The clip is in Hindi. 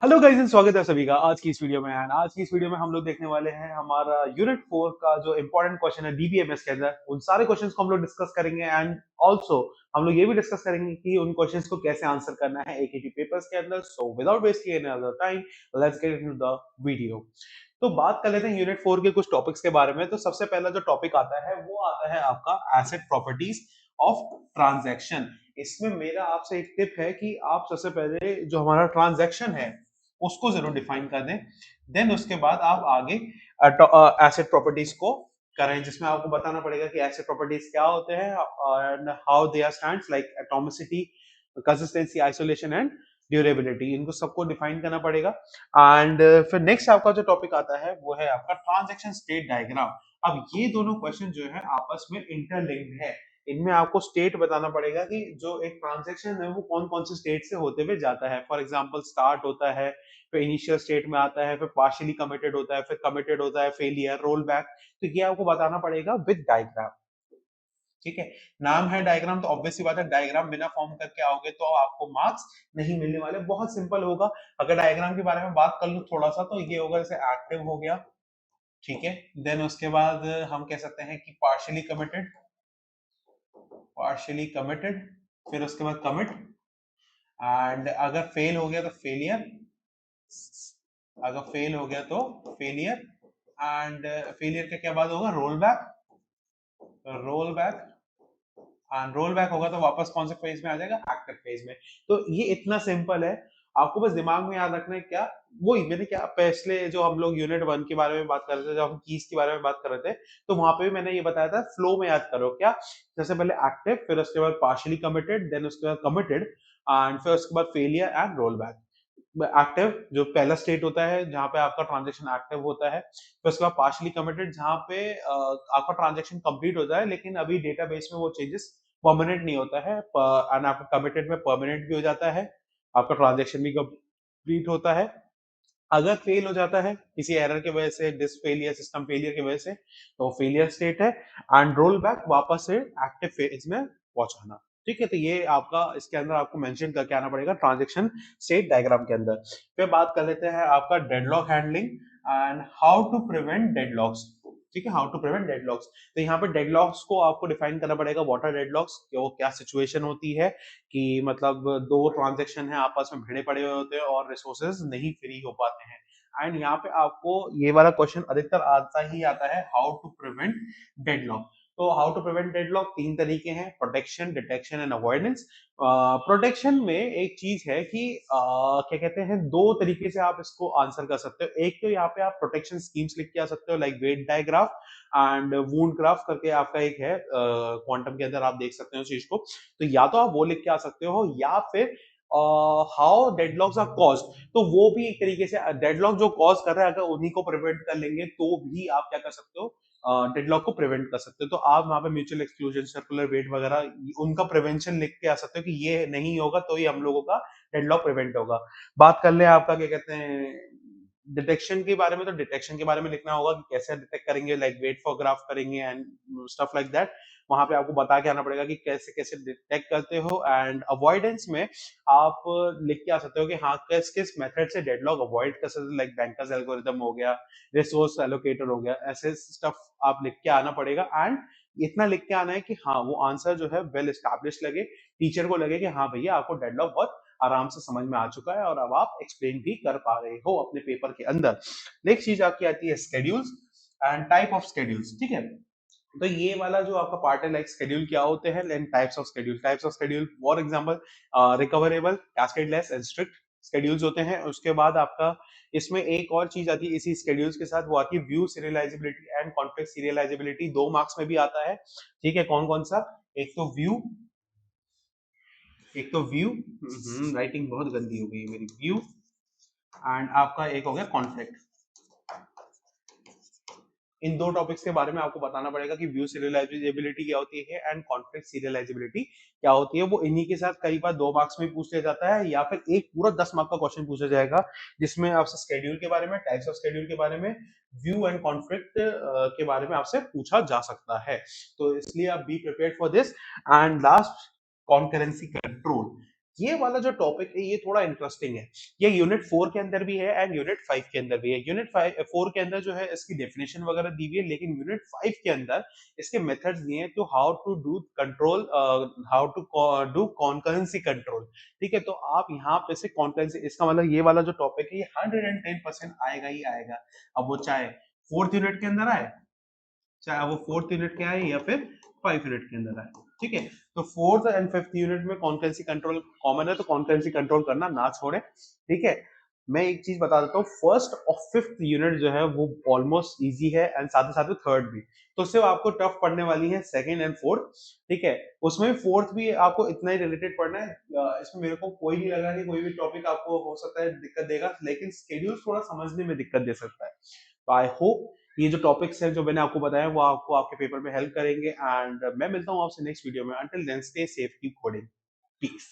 हेलो गाइस एंड स्वागत है सभी का आज की इस वीडियो में। एंड आज की इस वीडियो में हम लोग देखने वाले हैं हमारा यूनिट 4 का जो इंपॉर्टेंट क्वेश्चन है डीबीएमएस के अंदर उन सारे क्वेश्चंस को हम लोग डिस्कस करेंगे। एंड ऑल्सो हम लोग ये भी डिस्कस करेंगे कि उन क्वेश्चंस को कैसे आंसर करना है एकेटी पेपर्स के अंदर। So without wasting any other time let's get into the video. तो बात कर लेते हैं यूनिट 4 के कुछ टॉपिक्स के बारे में। तो सबसे पहला जो टॉपिक आता है वो आता है आपका एसेट प्रॉपर्टीज ऑफ ट्रांजैक्शन। इसमें मेरा आपसे एक टिप है कि आप सबसे पहले जो हमारा ट्रांजैक्शन है उसको जरूर डिफाइन कर दें। देन उसके बाद आप आगे एसेट प्रॉपर्टीज को करें, जिसमें आपको बताना पड़ेगा कि एसेट प्रॉपर्टीज क्या होते हैं and how they are stands like atomicity, consistency, isolation and durability. इनको सबको डिफाइन करना पड़ेगा। एंड फिर नेक्स्ट आपका जो टॉपिक आता है वो है आपका ट्रांजैक्शन स्टेट डायग्राम। अब ये दोनों क्वेश्चन जो है आपस में इंटरलिंक्ड है। इनमें आपको स्टेट बताना पड़ेगा कि जो एक ट्रांजैक्शन है वो कौन कौन से स्टेट से होते हुए जाता है। फॉर एग्जांपल स्टार्ट होता है, फिर इनिशियल स्टेट में आता है, फिर पार्शियली कमिटेड होता है, फिर कमिटेड होता है, फेलियर, रोल बैक। तो ये आपको बताना पड़ेगा विद डायग्राम। ठीक है, नाम है डायग्राम तो ऑब्वियस सी बात है डायग्राम बिना फॉर्म करके आओगे तो आपको मार्क्स नहीं मिलने वाले। बहुत सिंपल होगा। अगर डायग्राम के बारे में बात कर लूं थोड़ा सा तो ये होगा जैसे एक्टिव हो गया। ठीक है, देन उसके बाद हम कह सकते हैं कि पार्शियली कमिटेड, फिर उसके बाद कमिट, एंड अगर फेल हो गया तो फेलियर, फेलियर, एंड फेलियर के क्या बाद होगा roll back, roll back, and roll back होगा तो वापस कौन से फेज में आ जाएगा, एक्टिव फेज में। तो ये इतना सिंपल है, आपको बस दिमाग में याद रखना है क्या। वही मैंने क्या पिछले जो हम लोग यूनिट 1 के बारे में बात कर रहे थे, जब हम कीज के बारे में बात कर रहे थे, तो वहां पे भी मैंने ये बताया था फ्लो में याद करो क्या। जैसे पहले एक्टिव, फिर उसके बाद पार्शियली कमिटेड, देन उसके बाद कमिटेड, एंड फिर उसके बाद failure and roll back. Active जो पहला स्टेट होता है जहां पे आपका ट्रांजैक्शन एक्टिव होता है, फिर उसके बाद पार्शियली कमिटेड जहां पे आपका ट्रांजैक्शन कंप्लीट होता है लेकिन अभी डेटाबेस में वो चेंजेस परमानेंट नहीं होता है, एंड आपका कमिटेड में परमानेंट भी हो जाता है, आपका ट्रांजैक्शन भी कंप्लीट होता है। अगर फेल हो जाता है किसी एरर की वजह से, डिस्क फेलियर, सिस्टम फेलियर की वजह से, तो फेलियर स्टेट है। एंड रोल बैक वापस से एक्टिव फेज में पहुंचाना। ठीक है, तो ये आपका इसके अंदर आपको मेंशन करके आना पड़ेगा ट्रांजैक्शन स्टेट डायग्राम के अंदर। फिर बात कर लेते हैं आपका deadlock handling and how to prevent deadlocks. ठीक है, हाउ टू प्रिवेंट डेडलॉक्स। तो यहाँ पे डेडलॉक्स को आपको डिफाइन करना पड़ेगा। व्हाट आर डेडलॉक्स, वो क्या सिचुएशन होती है कि मतलब दो ट्रांजैक्शन है आपस में भिड़े पड़े हुए होते हैं और रिसोर्सेज नहीं फ्री हो पाते हैं। एंड यहाँ पे आपको ये वाला क्वेश्चन अधिकतर आता ही आता है, हाउ टू प्रिवेंट डेडलॉक। तो हाउ टू प्रिवेंट डेडलॉक तीन तरीके हैं, protection, detection and avoidance. Protection में एक चीज है कि क्या कहते हैं, दो तरीके से आप इसको आंसर कर सकते हो। एक तो यहाँ पे आप प्रोटेक्शन स्कीम्स लिख के आ सकते हो, like wait digraph and wound graph करके आपका एक है, क्वांटम के अंदर आप देख सकते हो उस चीज को। तो या तो आप वो लिख के आ सकते हो, या फिर हाउ डेडलॉक्स आर कॉज। तो वो भी एक तरीके से डेडलॉक जो कॉज कर रहा है अगर उन्हीं को प्रिवेंट कर लेंगे तो भी आप क्या कर सकते हो, डेडलॉक को प्रिवेंट कर सकते हो। तो आप वहां पे म्यूचुअल एक्सक्लूजन, सर्कुलर वेट वगैरह उनका प्रिवेंशन लिख के आ सकते हो कि ये नहीं होगा तो ही हम लोगों का डेडलॉक प्रिवेंट होगा। बात कर ले आपका क्या कहते हैं डिटेक्शन के बारे में, तो डिटेक्शन के बारे में लिखना होगा कि कैसे डिटेक्ट करेंगे, लाइक वेट फॉर ग्राफ करेंगे एंड स्टफ लाइक दैट। वहां पे आपको बता के आना पड़ेगा कि कैसे कैसे डिटेक्ट करते हो। एंड अवॉइडेंस में आप लिख के आ सकते हो कि हाँ किस किस मेथड से डेडलॉक अवॉइड कर सकते हो, लाइक बैंकर्स एल्गोरिथम हो गया, रिसोर्स एलोकेटर हो गया, ऐसे स्टफ आप लिख के आना पड़ेगा। एंड इतना लिख के आना है कि हाँ वो आंसर जो है वेल एस्टैब्लिश लगे, टीचर को लगे कि हाँ भैया आपको डेडलॉक बहुत आराम से समझ में आ चुका है और अब आप एक्सप्लेन भी कर पा रहे हो अपने पेपर के अंदर। नेक्स्ट चीज आपकी आती है schedules and type of schedules. ठीक है, तो ये वाला जो आपका पार्ट है, लाइक शेड्यूल क्या होते हैं and types of schedule for example recoverable, cascadeless and strict schedules होते हैं। उसके बाद आपका इसमें एक और चीज आती है इसी शेड्यूल्स के साथ, वो आती है view serialisability and conflict serialisability. 2 marks में भी आता है। ठीक है, कौन कौन सा, एक तो व्यू, राइटिंग बहुत गंदी हो गई है मेरी, व्यू, एंड आपका एक हो गया कॉन्फ्लिक्ट। इन दो टॉपिक्स के बारे में आपको बताना पड़ेगा कि व्यू सीरियलाइजेबिलिटी क्या होती है एंड कॉन्फ्लिक्ट सीरियलाइजेबिलिटी क्या होती है। वो इन्हीं के साथ कई बार 2 मार्क्स में पूछ लिया जाता है, या फिर एक पूरा 10 मार्क का क्वेश्चन पूछा जाएगा जिसमें आपसे स्केड्यूल के बारे में, टाइप्स ऑफ स्केड्यूल के बारे में, व्यू एंड कॉन्फ्लिक्ट के बारे में आपसे पूछा जा सकता है। तो इसलिए आप be prepared for this. And last, concurrency control. ये वाला जो टॉपिक है ये थोड़ा इंटरेस्टिंग है। ये यूनिट 4 के अंदर भी है एंड यूनिट 5 के अंदर भी है। यूनिट 4 के अंदर जो है इसकी डेफिनेशन वगैरह दी हुई है, लेकिन यूनिट 5 के अंदर इसके मेथड्स दिए हैं, तो how to do control, how to do concurrency control. ठीक है, तो आप यहाँ पे से कॉन्करेंसी, इसका मतलब ये वाला जो टॉपिक है ये 110% आएगा ही आएगा। अब वो चाहे फोर्थ यूनिट के अंदर आए, चाहे वो फोर्थ यूनिट के आए या फिर 5 यूनिट के अंदर आए। ठीक है, तो फोर्थ एंड फिफ्थ यूनिट में कॉन्करेंसी कंट्रोल कॉमन है, तो कॉन्करेंसी कंट्रोल करना ना छोड़े। ठीक है, मैं एक चीज बता देता हूँ, फर्स्ट और फिफ्थ यूनिट जो है वो ऑलमोस्ट इजी है एंड साथ ही साथ थर्ड भी। तो सिर्फ आपको टफ पढ़ने वाली है सेकंड एंड फोर्थ। ठीक है, उसमें फोर्थ भी आपको इतना ही रिलेटेड पढ़ना है। इसमें मेरे को कोई नहीं लगा कि कोई भी टॉपिक आपको हो सकता है दिक्कत देगा, लेकिन स्केड्यूल थोड़ा समझने में दिक्कत दे सकता है। तो आई होप ये जो टॉपिक्स है जो मैंने आपको बताया वो आपको आपके पेपर में हेल्प करेंगे, एंड मैं मिलता हूँ आपसे नेक्स्ट वीडियो में। Until then stay safe, keep coding, piece.